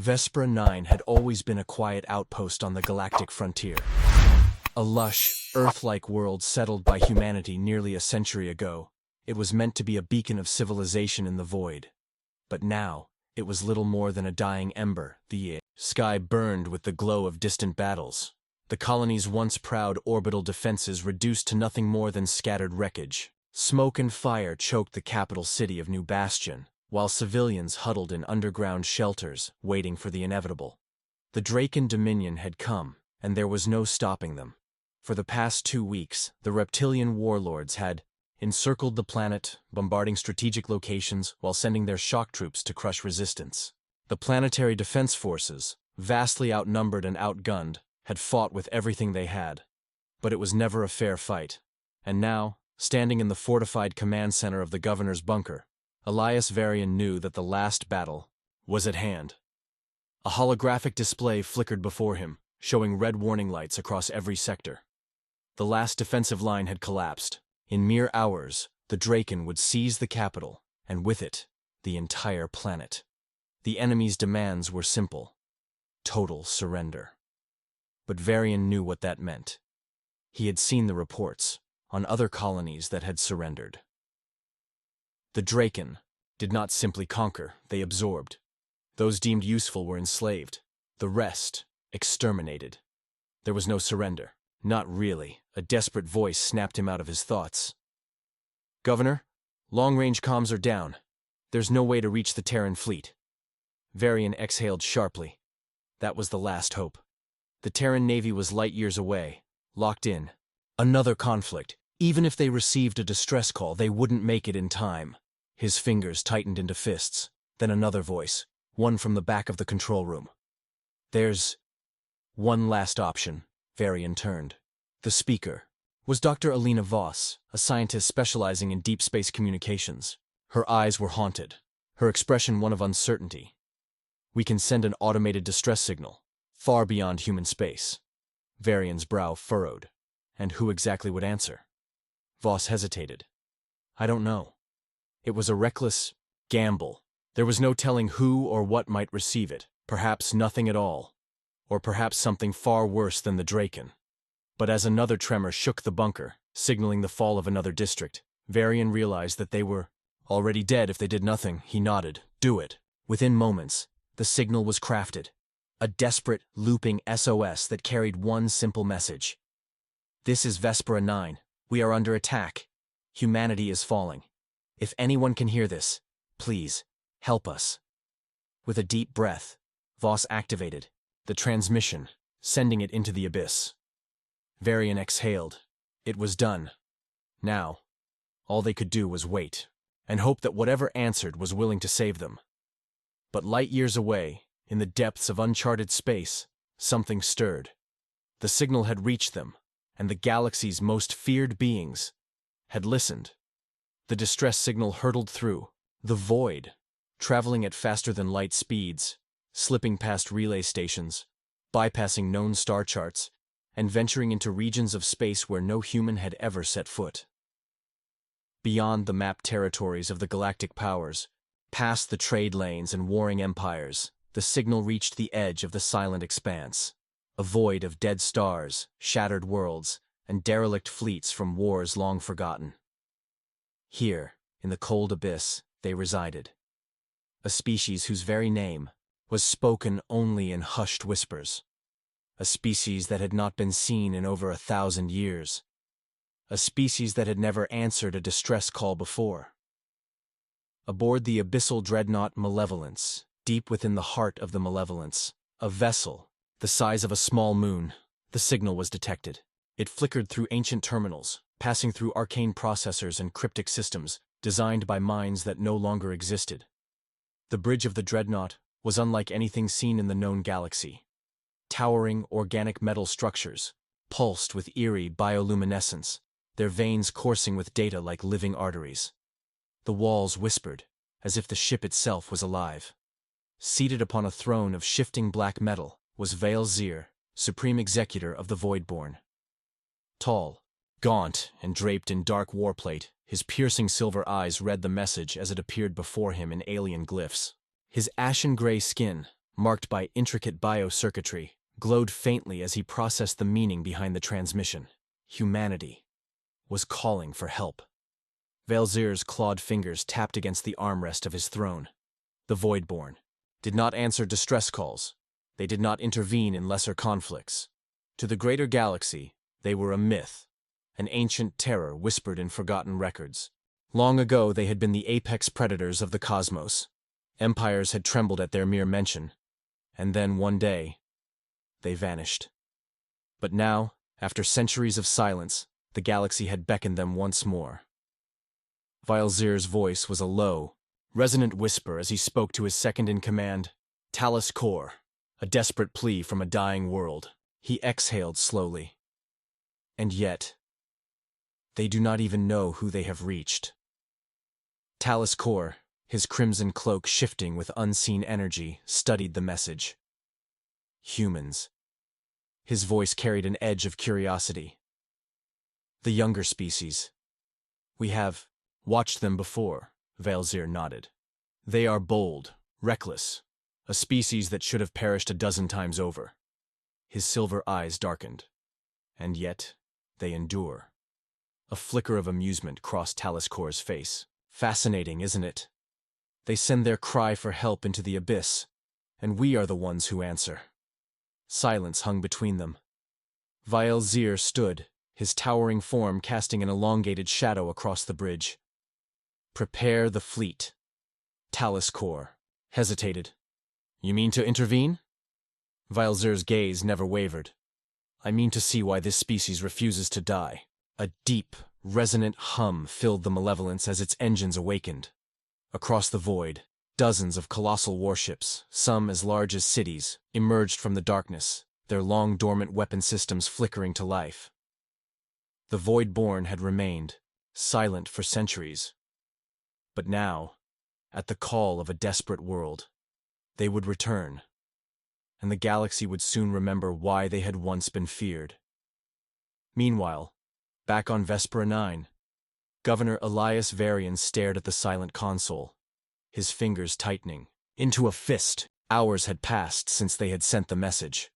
Vespera 9 had always been a quiet outpost on the galactic frontier. A lush, Earth-like world settled by humanity nearly a century ago. It was meant to be a beacon of civilization in the void. But now, it was little more than a dying ember. The sky burned with the glow of distant battles. The colony's once proud orbital defenses reduced to nothing more than scattered wreckage. Smoke and fire choked the capital city of New Bastion, while civilians huddled in underground shelters, waiting for the inevitable. The Draken Dominion had come, and there was no stopping them. For the past 2 weeks, the reptilian warlords had encircled the planet, bombarding strategic locations while sending their shock troops to crush resistance. The planetary defense forces, vastly outnumbered and outgunned, had fought with everything they had. But it was never a fair fight. And now, standing in the fortified command center of the governor's bunker, Elias Varian knew that the last battle was at hand. A holographic display flickered before him, showing red warning lights across every sector. The last defensive line had collapsed. In mere hours, the Draken would seize the capital, and with it, the entire planet. The enemy's demands were simple: total surrender. But Varian knew what that meant. He had seen the reports on other colonies that had surrendered. The Draken did not simply conquer, they absorbed. Those deemed useful were enslaved. The rest, exterminated. There was no surrender. Not really. A desperate voice snapped him out of his thoughts. "Governor, long-range comms are down. There's no way to reach the Terran fleet." Varian exhaled sharply. That was the last hope. The Terran Navy was light years away, locked in. Another conflict. Even if they received a distress call, they wouldn't make it in time. His fingers tightened into fists. Then another voice, one from the back of the control room. "There's one last option." Varian turned. The speaker was Dr. Alina Voss, a scientist specializing in deep space communications. Her eyes were haunted, her expression one of uncertainty. "We can send an automated distress signal, far beyond human space." Varian's brow furrowed. And who exactly would answer? Voss hesitated. "I don't know." It was a reckless gamble. There was no telling who or what might receive it. Perhaps nothing at all. Or perhaps something far worse than the Draken. But as another tremor shook the bunker, signaling the fall of another district, Varian realized that they were already dead if they did nothing. He nodded. "Do it." Within moments, the signal was crafted. A desperate, looping SOS that carried one simple message. "This is Vespera 9. We are under attack. Humanity is falling. If anyone can hear this, please, help us." With a deep breath, Voss activated the transmission, sending it into the abyss. Varian exhaled. It was done. Now, all they could do was wait, and hope that whatever answered was willing to save them. But light years away, in the depths of uncharted space, something stirred. The signal had reached them, and the galaxy's most feared beings had listened. The distress signal hurtled through the void, traveling at faster than light speeds, slipping past relay stations, bypassing known star charts, and venturing into regions of space where no human had ever set foot. Beyond the mapped territories of the galactic powers, past the trade lanes and warring empires, the signal reached the edge of the silent expanse, a void of dead stars, shattered worlds, and derelict fleets from wars long forgotten. Here, in the cold abyss, they resided. A species whose very name was spoken only in hushed whispers. A species that had not been seen in over 1,000 years. A species that had never answered a distress call before. Aboard the abyssal dreadnought Malevolence, deep within the heart of the Malevolence, a vessel, the size of a small moon, the signal was detected. It flickered through ancient terminals, passing through arcane processors and cryptic systems designed by minds that no longer existed. The bridge of the dreadnought was unlike anything seen in the known galaxy. Towering organic metal structures, pulsed with eerie bioluminescence, their veins coursing with data like living arteries. The walls whispered, as if the ship itself was alive. Seated upon a throne of shifting black metal was Vale Zir, supreme executor of the Voidborn. Tall, gaunt, and draped in dark warplate, his piercing silver eyes read the message as it appeared before him in alien glyphs. His ashen gray skin, marked by intricate biocircuitry, glowed faintly as he processed the meaning behind the transmission. Humanity was calling for help. Valzir's clawed fingers tapped against the armrest of his throne. The Voidborn did not answer distress calls. They did not intervene in lesser conflicts. To the greater galaxy, they were a myth, an ancient terror whispered in forgotten records. Long ago, they had been the apex predators of the cosmos. Empires had trembled at their mere mention, and then one day, they vanished. But now, after centuries of silence, the galaxy had beckoned them once more. Valzir's voice was a low, resonant whisper as he spoke to his second-in-command, Talus Kor, a desperate plea from a dying world. He exhaled slowly. And yet, they do not even know who they have reached. Talus Kor, his crimson cloak shifting with unseen energy, studied the message. Humans. His voice carried an edge of curiosity. The younger species. We have watched them before, Valzir nodded. They are bold, reckless, a species that should have perished a dozen times over. His silver eyes darkened. And yet, they endure. A flicker of amusement crossed Talus Kor's face. Fascinating, isn't it? They send their cry for help into the abyss, and we are the ones who answer. Silence hung between them. Valzir stood, his towering form casting an elongated shadow across the bridge. Prepare the fleet. Talus Kor hesitated. You mean to intervene? Valzir's gaze never wavered. I mean to see why this species refuses to die. A deep, resonant hum filled the malevolence as its engines awakened. Across the void, dozens of colossal warships, some as large as cities, emerged from the darkness, their long-dormant weapon systems flickering to life. The Voidborn had remained, silent for centuries. But now, at the call of a desperate world, they would return, and the galaxy would soon remember why they had once been feared. Meanwhile, back on Vespera 9, Governor Elias Varian stared at the silent console, his fingers tightening into a fist. Hours had passed since they had sent the message.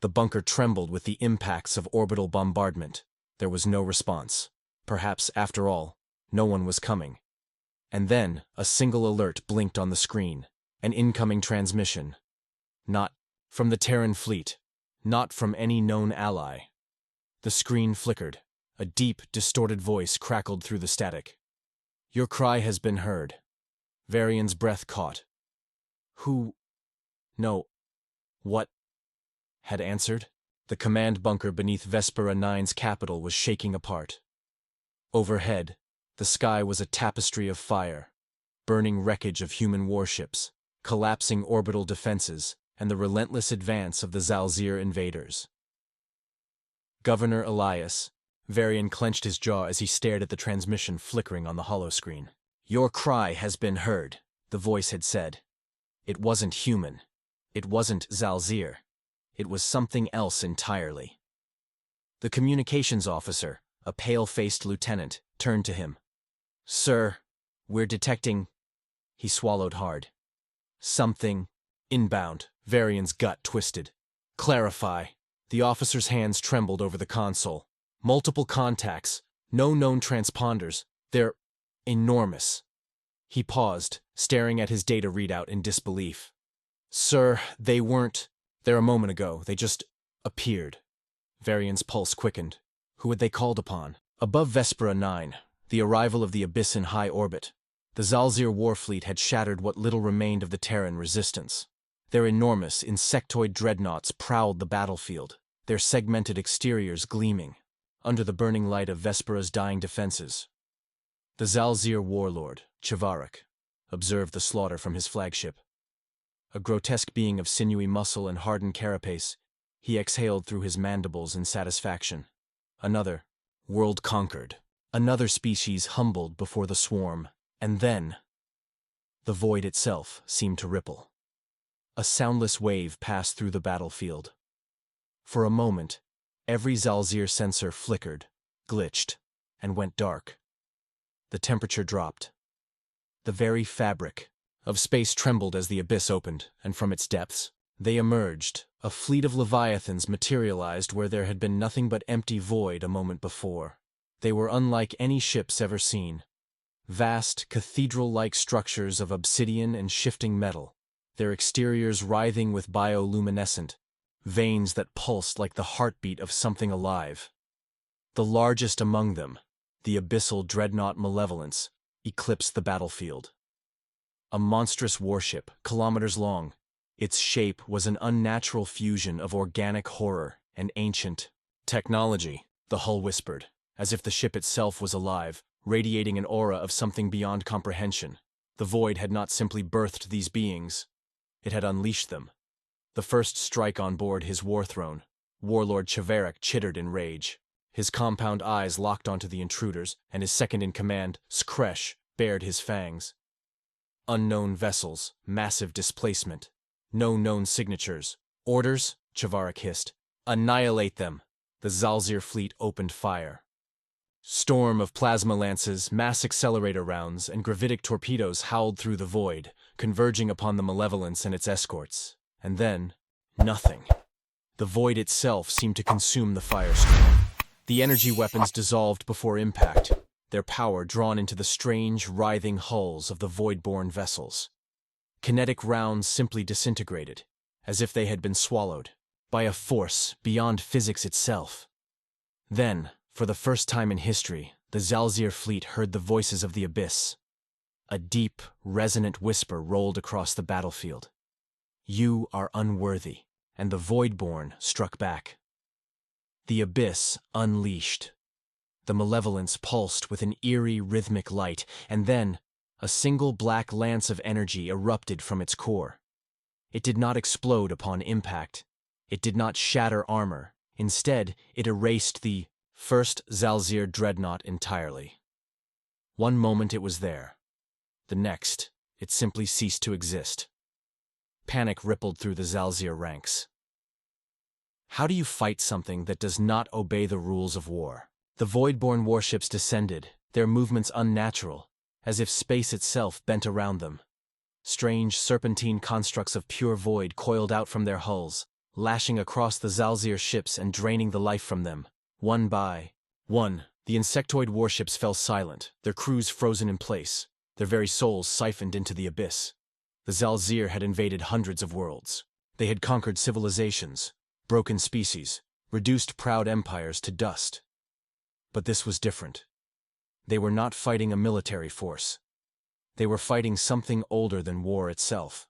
The bunker trembled with the impacts of orbital bombardment. There was no response. Perhaps, after all, no one was coming. And then, a single alert blinked on the screen. An incoming transmission. Not from the Terran fleet. Not from any known ally. The screen flickered. A deep, distorted voice crackled through the static. Your cry has been heard. Varian's breath caught. Who? No. What? Had answered? The command bunker beneath Vespera 9's capital was shaking apart. Overhead, the sky was a tapestry of fire, burning wreckage of human warships, collapsing orbital defenses, and the relentless advance of the Zalzir invaders. Governor Elias, Varian clenched his jaw as he stared at the transmission flickering on the holoscreen. Your cry has been heard, the voice had said. It wasn't human. It wasn't Zalzir. It was something else entirely. The communications officer, a pale-faced lieutenant, turned to him. Sir, we're detecting... He swallowed hard. Something... Inbound. Varian's gut twisted. Clarify. The officer's hands trembled over the console. Multiple contacts. No known transponders. They're... enormous. He paused, staring at his data readout in disbelief. Sir, they weren't... There a moment ago, they just... appeared. Varian's pulse quickened. Who had they called upon? Above Vespera 9, the arrival of the Abyss in high orbit, the Zalzir warfleet had shattered what little remained of the Terran resistance. Their enormous, insectoid dreadnoughts prowled the battlefield, their segmented exteriors gleaming, under the burning light of Vespera's dying defenses. The Zalzir warlord, Chivarik, observed the slaughter from his flagship. A grotesque being of sinewy muscle and hardened carapace, he exhaled through his mandibles in satisfaction. Another, world conquered. Another species humbled before the swarm. And then, the void itself seemed to ripple. A soundless wave passed through the battlefield. For a moment, every Zalzir sensor flickered, glitched, and went dark. The temperature dropped. The very fabric of space trembled as the abyss opened, and from its depths, They emerged. A fleet of leviathans materialized where there had been nothing but empty void a moment before. They were unlike any ships ever seen. Vast, cathedral-like structures of obsidian and shifting metal, their exteriors writhing with bioluminescent veins that pulsed like the heartbeat of something alive. The largest among them, the abyssal dreadnought Malevolence, eclipsed the battlefield. A monstrous warship, kilometers long, its shape was an unnatural fusion of organic horror and ancient technology, the hull whispered, as if the ship itself was alive, radiating an aura of something beyond comprehension. The void had not simply birthed these beings, it had unleashed them. The first strike on board his war throne, Warlord Chverek chittered in rage. His compound eyes locked onto the intruders, and his second-in-command, Skresh, bared his fangs. Unknown vessels, massive displacement, no known signatures. Orders, Chverek hissed. Annihilate them. The Zalzir fleet opened fire. Storm of plasma lances, mass accelerator rounds, and gravitic torpedoes howled through the void, converging upon the Malevolence and its escorts. And then, nothing. The void itself seemed to consume the firestorm. The energy weapons dissolved before impact, their power drawn into the strange, writhing hulls of the void-born vessels. Kinetic rounds simply disintegrated, as if they had been swallowed by a force beyond physics itself. Then, for the first time in history, the Zalzir fleet heard the voices of the abyss. A deep, resonant whisper rolled across the battlefield. You are unworthy, and the Voidborn struck back. The abyss unleashed. The Malevolence pulsed with an eerie, rhythmic light, and then a single black lance of energy erupted from its core. It did not explode upon impact. It did not shatter armor. Instead, it erased the first Zalzir dreadnought entirely. One moment it was there. The next, it simply ceased to exist. Panic rippled through the Zalzir ranks. How do you fight something that does not obey the rules of war? The Voidborn warships descended, their movements unnatural, as if space itself bent around them. Strange, serpentine constructs of pure void coiled out from their hulls, lashing across the Zalzir ships and draining the life from them. One by one, the insectoid warships fell silent, their crews frozen in place, their very souls siphoned into the abyss. The Zalzir had invaded hundreds of worlds. They had conquered civilizations, broken species, reduced proud empires to dust. But this was different. They were not fighting a military force. They were fighting something older than war itself.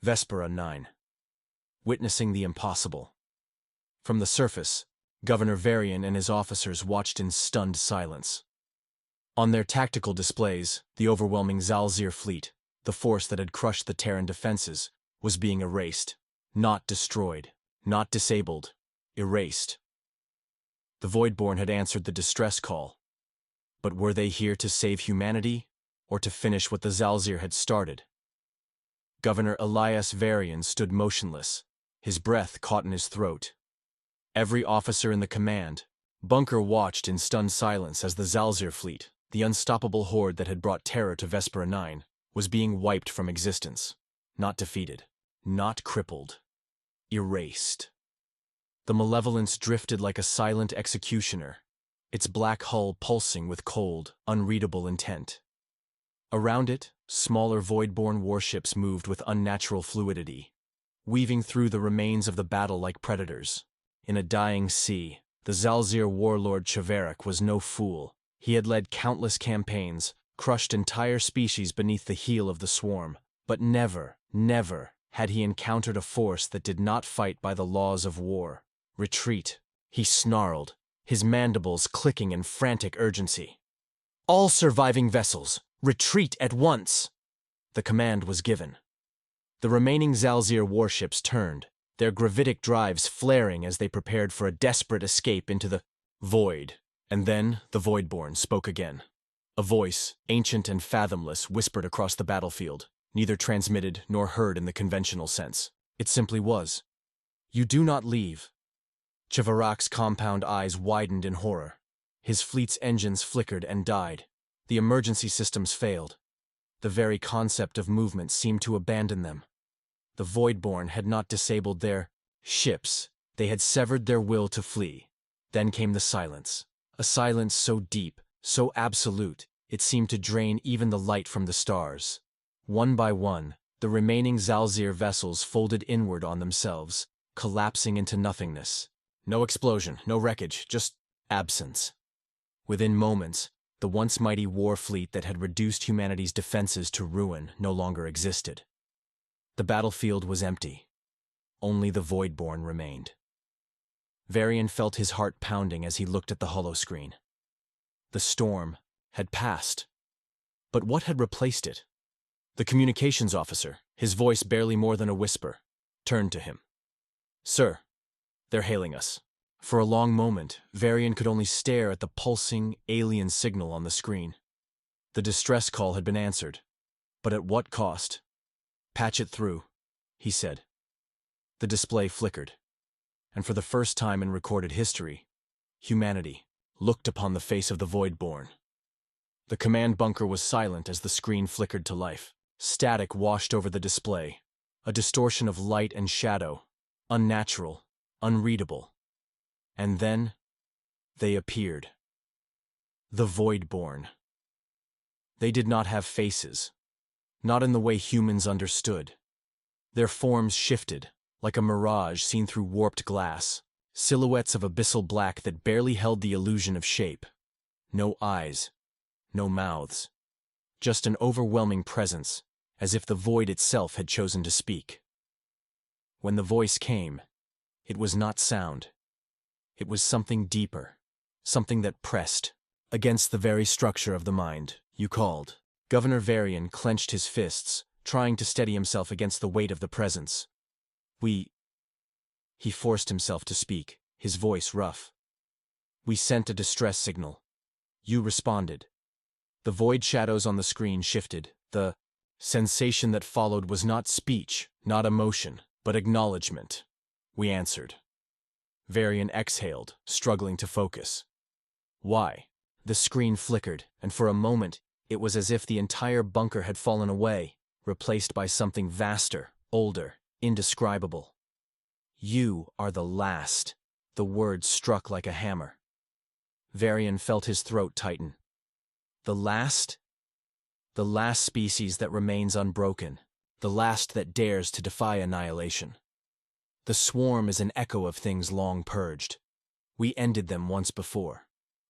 Vespera 9. Witnessing the impossible. From the surface, Governor Varian and his officers watched in stunned silence. On their tactical displays, the overwhelming Zalzir fleet, the force that had crushed the Terran defenses, was being erased. Not destroyed, not disabled, erased. The Voidborn had answered the distress call. But were they here to save humanity, or to finish what the Zalzir had started? Governor Elias Varian stood motionless, his breath caught in his throat. Every officer in the command bunker watched in stunned silence as the Zalzir fleet, the unstoppable horde that had brought terror to Vespera 9, was being wiped from existence. Not defeated, not crippled, erased. The Malevolence drifted like a silent executioner, its black hull pulsing with cold, unreadable intent. Around it, smaller Voidborn warships moved with unnatural fluidity, weaving through the remains of the battle like predators. In a dying sea, the Zalzir warlord Chverek was no fool. He had led countless campaigns, crushed entire species beneath the heel of the swarm, but never, never had he encountered a force that did not fight by the laws of war. Retreat, he snarled, his mandibles clicking in frantic urgency. All surviving vessels, retreat at once! The command was given. The remaining Zalzir warships turned, their gravitic drives flaring as they prepared for a desperate escape into the void. And then the Voidborn spoke again. A voice, ancient and fathomless, whispered across the battlefield, neither transmitted nor heard in the conventional sense. It simply was. You do not leave. Chverek's compound eyes widened in horror. His fleet's engines flickered and died. The emergency systems failed. The very concept of movement seemed to abandon them. The Voidborn had not disabled their ships. They had severed their will to flee. Then came the silence. A silence so deep, so absolute, it seemed to drain even the light from the stars. One by one, the remaining Zalzir vessels folded inward on themselves, collapsing into nothingness. No explosion, no wreckage, just absence. Within moments, the once mighty war fleet that had reduced humanity's defenses to ruin no longer existed. The battlefield was empty. Only the Voidborn remained. Varian felt his heart pounding as he looked at the holoscreen. The storm had passed. But what had replaced it? The communications officer, his voice barely more than a whisper, turned to him. "Sir, they're hailing us." For a long moment, Varian could only stare at the pulsing, alien signal on the screen. The distress call had been answered. But at what cost? "Patch it through," he said. The display flickered. And for the first time in recorded history, humanity looked upon the face of the Voidborn. The command bunker was silent as the screen flickered to life. Static washed over the display, a distortion of light and shadow, unnatural, unreadable. And then, they appeared. The Voidborn. They did not have faces, not in the way humans understood. Their forms shifted, like a mirage seen through warped glass, silhouettes of abyssal black that barely held the illusion of shape. No eyes, no mouths, just an overwhelming presence, as if the void itself had chosen to speak. When the voice came, it was not sound. It was something deeper, something that pressed against the very structure of the mind. "You called." Governor Varian clenched his fists, trying to steady himself against the weight of the presence. He forced himself to speak, his voice rough. "We sent a distress signal. You responded." The void shadows on the screen shifted. The sensation that followed was not speech, not emotion, but acknowledgement. "We answered." Varian exhaled, struggling to focus. "Why?" The screen flickered, and for a moment, it was as if the entire bunker had fallen away, replaced by something vaster, older, indescribable. "You are the last." The words struck like a hammer. Varian felt his throat tighten. The last? The last species that remains unbroken, the last that dares to defy annihilation. The swarm is an echo of things long purged. We ended them once before.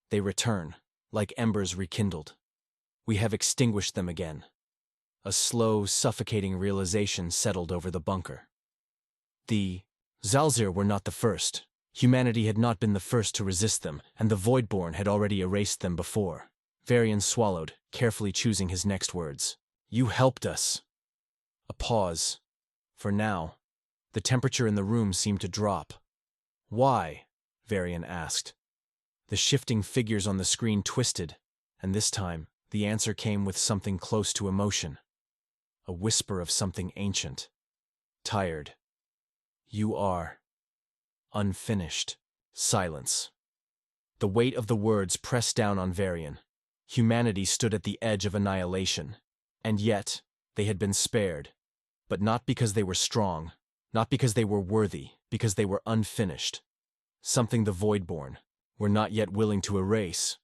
They return, like embers rekindled. We have extinguished them again. A slow, suffocating realization settled over the bunker. The Zalzir were not the first. Humanity had not been the first to resist them, and the Voidborn had already erased them before. Varian swallowed, carefully choosing his next words. "You helped us." A pause. For now, the temperature in the room seemed to drop. "Why?" Varian asked. The shifting figures on the screen twisted, and this time, the answer came with something close to emotion. A whisper of something ancient. "Tired. You are unfinished." Silence. The weight of the words pressed down on Varian. Humanity stood at the edge of annihilation. And yet, they had been spared. But not because they were strong, not because they were worthy, because they were unfinished. Something the Voidborn were not yet willing to erase.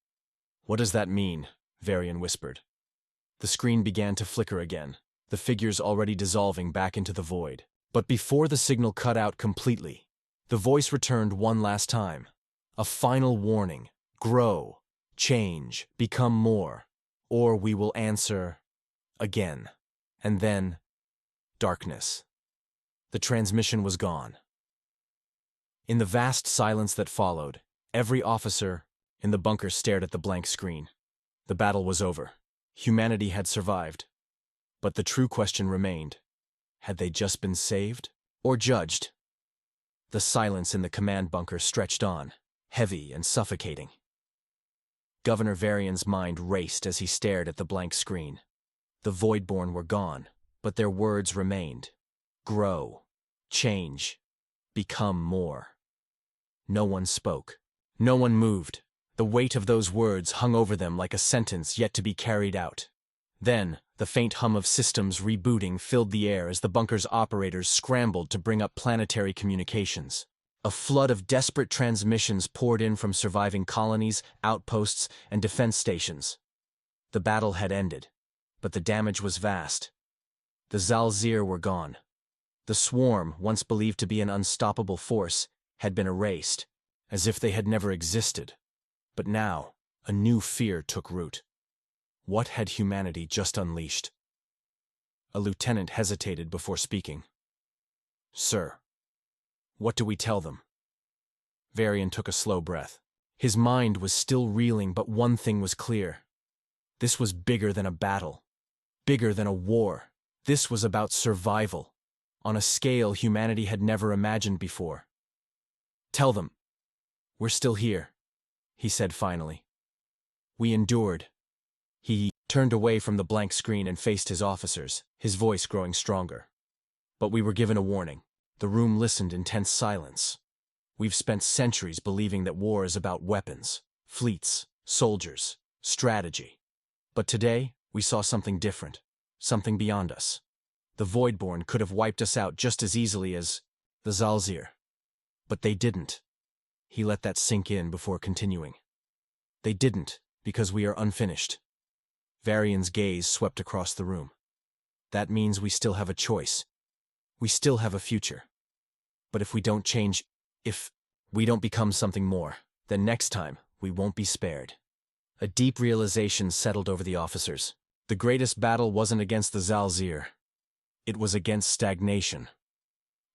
"What does that mean?" Varian whispered. The screen began to flicker again, the figures already dissolving back into the void. But before the signal cut out completely, the voice returned one last time. A final warning. Grow, change, become more, or we will answer again. And then, darkness. The transmission was gone. In the vast silence that followed, every officer in the bunker stared at the blank screen. The battle was over. Humanity had survived. But the true question remained. Had they just been saved or judged? The silence in the command bunker stretched on, heavy and suffocating. Governor Varian's mind raced as he stared at the blank screen. The Voidborn were gone, but their words remained. Grow, change, become more. No one spoke. No one moved. The weight of those words hung over them like a sentence yet to be carried out. Then, The faint hum of systems rebooting filled the air as the bunker's operators scrambled to bring up planetary communications. A flood of desperate transmissions poured in from surviving colonies, outposts, and defense stations. The battle had ended, but the damage was vast. The Zalzir were gone. The swarm, once believed to be an unstoppable force, had been erased, as if they had never existed. But now, a new fear took root. What had humanity just unleashed? A lieutenant hesitated before speaking. "Sir, what do we tell them?" Varian took a slow breath. His mind was still reeling, but one thing was clear. This was bigger than a battle, bigger than a war. This was about survival, on a scale humanity had never imagined before. "Tell them, we're still here," he said finally. "We endured." He turned away from the blank screen and faced his officers, his voice growing stronger. "But we were given a warning." The room listened in tense silence. "We've spent centuries believing that war is about weapons, fleets, soldiers, strategy. But today, we saw something different, something beyond us. The Voidborn could have wiped us out just as easily as the Zalzir. But they didn't." He let that sink in before continuing. "They didn't, because we are unfinished." Varian's gaze swept across the room. "That means we still have a choice. We still have a future. But if we don't change, if we don't become something more, then next time we won't be spared." A deep realization settled over the officers. The greatest battle wasn't against the Zalzir. It was against stagnation.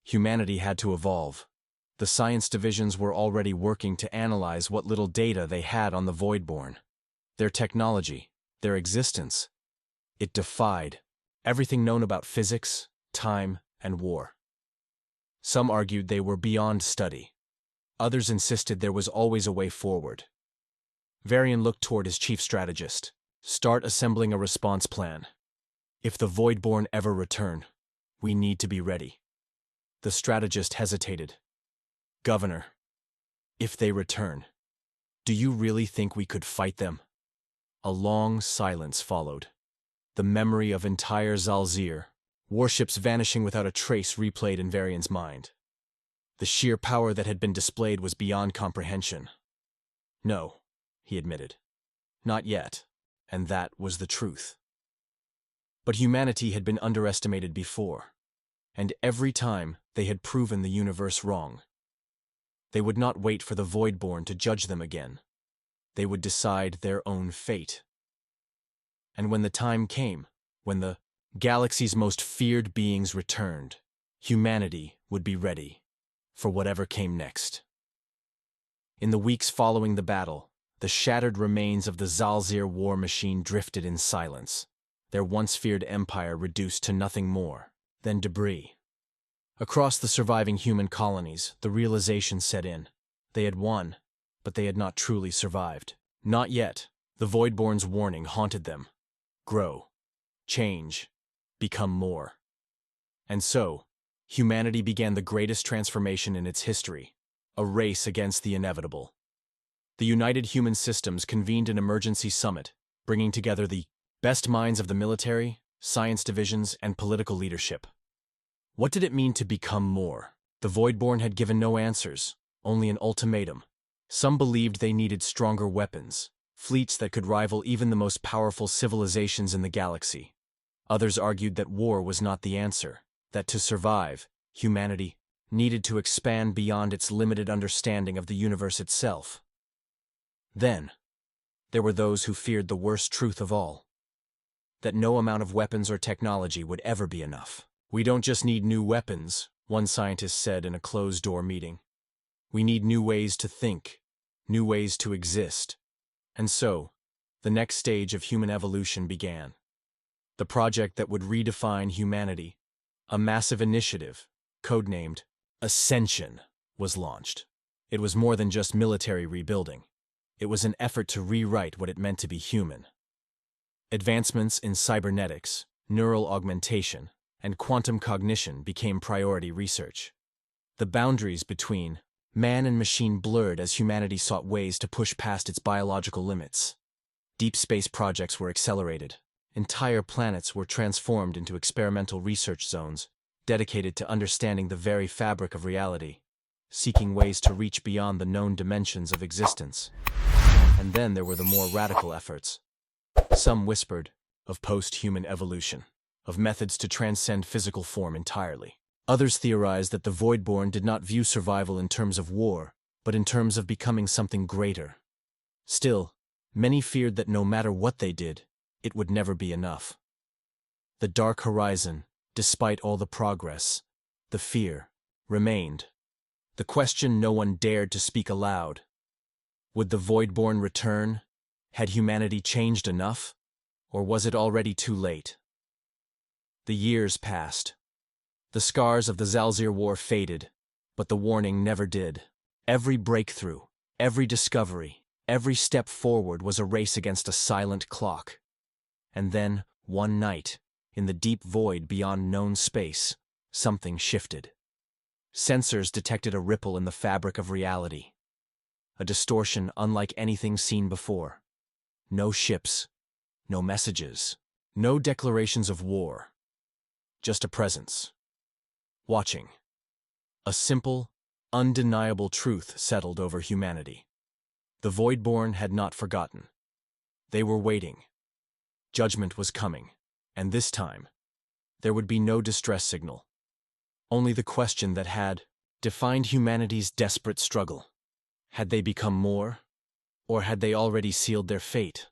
Humanity had to evolve. The science divisions were already working to analyze what little data they had on the Voidborn. Their technology, their existence. It defied everything known about physics, time, and war. Some argued they were beyond study. Others insisted there was always a way forward. Varian looked toward his chief strategist. "Start assembling a response plan. If the Voidborn ever return, we need to be ready." The strategist hesitated. "Governor, if they return, do you really think we could fight them?" A long silence followed. The memory of entire Zalzir, warships vanishing without a trace, replayed in Varian's mind. The sheer power that had been displayed was beyond comprehension. "No," he admitted. "Not yet." And that was the truth. But humanity had been underestimated before, and every time they had proven the universe wrong. They would not wait for the Voidborn to judge them again. They would decide their own fate. And when the time came, when the galaxy's most feared beings returned, humanity would be ready for whatever came next. In the weeks following the battle, the shattered remains of the Zalzir war machine drifted in silence, their once feared empire reduced to nothing more than debris. Across the surviving human colonies, the realization set in. They had won, but they had not truly survived. Not yet. The Voidborn's warning haunted them. Grow, change, become more. And so, humanity began the greatest transformation in its history, a race against the inevitable. The United Human Systems convened an emergency summit, bringing together the best minds of the military, science divisions, and political leadership. What did it mean to become more? The Voidborn had given no answers, only an ultimatum. Some believed they needed stronger weapons, fleets that could rival even the most powerful civilizations in the galaxy. Others argued that war was not the answer, that to survive, humanity needed to expand beyond its limited understanding of the universe itself. Then, there were those who feared the worst truth of all, that no amount of weapons or technology would ever be enough. "We don't just need new weapons," one scientist said in a closed-door meeting. "We need new ways to think, new ways to exist." And so, the next stage of human evolution began. The project that would redefine humanity, a massive initiative, codenamed Ascension, was launched. It was more than just military rebuilding. It was an effort to rewrite what it meant to be human. Advancements in cybernetics, neural augmentation, and quantum cognition became priority research. The boundaries between man and machine blurred as humanity sought ways to push past its biological limits. Deep space projects were accelerated, Entire planets were transformed into experimental research zones, dedicated to understanding the very fabric of reality, seeking ways to reach beyond the known dimensions of existence. And then there were the more radical efforts. Some whispered of post-human evolution, of methods to transcend physical form entirely. Others theorized that the Voidborn did not view survival in terms of war, but in terms of becoming something greater. Still, many feared that no matter what they did, it would never be enough. The dark horizon, despite all the progress, the fear, remained. The question no one dared to speak aloud. Would the Voidborn return? Had humanity changed enough? Or was it already too late? The years passed. The scars of the Zalzir War faded, but the warning never did. Every breakthrough, every discovery, every step forward was a race against a silent clock. And then, one night, in the deep void beyond known space, something shifted. Sensors detected a ripple in the fabric of reality. A distortion unlike anything seen before. No ships, no messages, no declarations of war. Just a presence. Watching. A simple, undeniable truth settled over humanity. The Voidborn had not forgotten. They were waiting. Judgment was coming, and this time, there would be no distress signal. Only the question that had defined humanity's desperate struggle. Had they become more, or had they already sealed their fate?